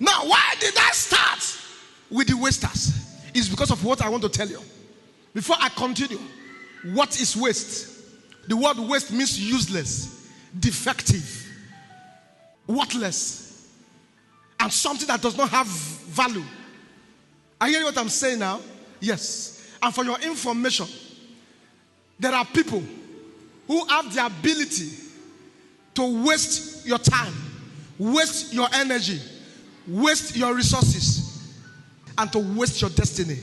Now, why did I start with the wasters? It's because of what I want to tell you. Before I continue, what is waste? The word waste means useless, defective, worthless, and something that does not have value. Are you hearing what I'm saying now? Yes. And for your information, there are people who have the ability to waste your time, waste your energy, waste your resources, and to waste your destiny.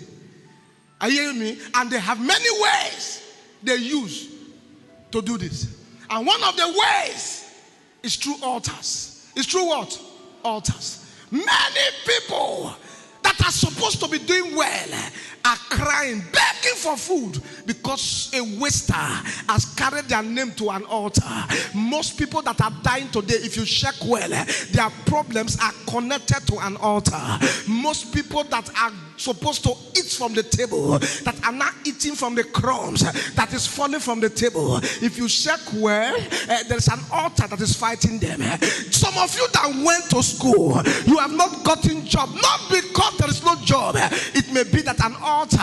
Are you hearing me? And they have many ways they use to do this. And one of the ways is through altars. It's through what? Altars. Many people that are supposed to be doing well are crying, begging for food because a waster has carried their name to an altar. Most people that are dying today, if you check well, their problems are connected to an altar. Most people that are supposed to eat from the table, that are not eating from the crumbs that is falling from the table, if you check well, there's an altar that is fighting them. Some of you that went to school, you have not gotten job, not because there is no job. It may be that an altar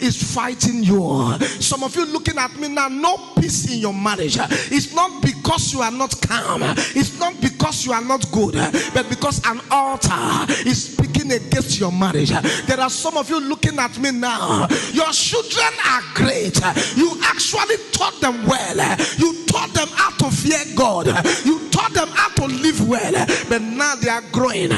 is fighting you. Some of you looking at me now, no peace in your marriage. It's not because you are not calm, it's not because you are not good, but because an altar is speaking against your marriage. There are some of you looking at me now, your children are great, you actually taught them well, you taught them how to fear God, you taught them how to live well, but now they are growing.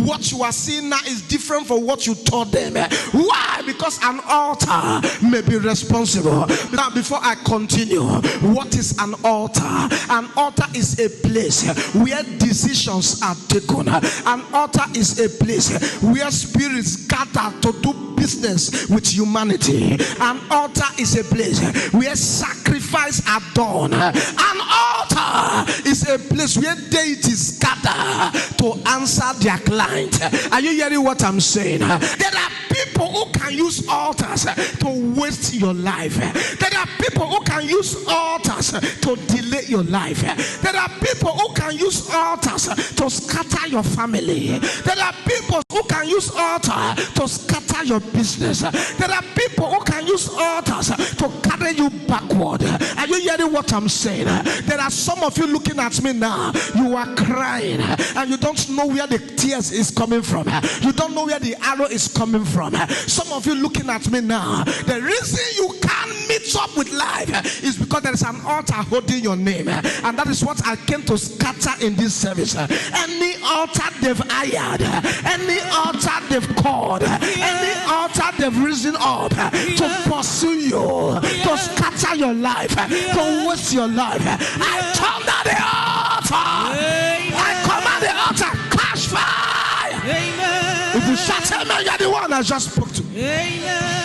What you are seeing now is different from what you taught them. Why? Because an altar may be responsible. Now, before I continue, what is an altar? An altar is a place where decisions are taken. An altar is a place where spirits gather to do business with humanity. An altar is a place where sacrifice are done. An altar is a place where deities gather to answer their client. Are you hearing what I'm saying? There are people who can use altars to waste your life. There are people who can use altars to delay your life. There are people who can use altars to scatter your family. There are people who can use altars to scatter your business. There are people who can use altars to carry you backward. Are you hearing what I'm saying? There are some of you looking at me now, you are crying and you don't know where the tears is coming from. You don't know where the arrow is coming from. Some of you looking at me now, the reason you can't meet up with life is because there is an altar holding your name, and that is what I came to scatter in this service. Any altar they've hired, any altar they've called, any altar they've risen up to pursue you, to scatter your life, to waste your life, I thunder the altar. I command the altar, catch fire. If you shout amen, you're the one I just spoke to. Amen.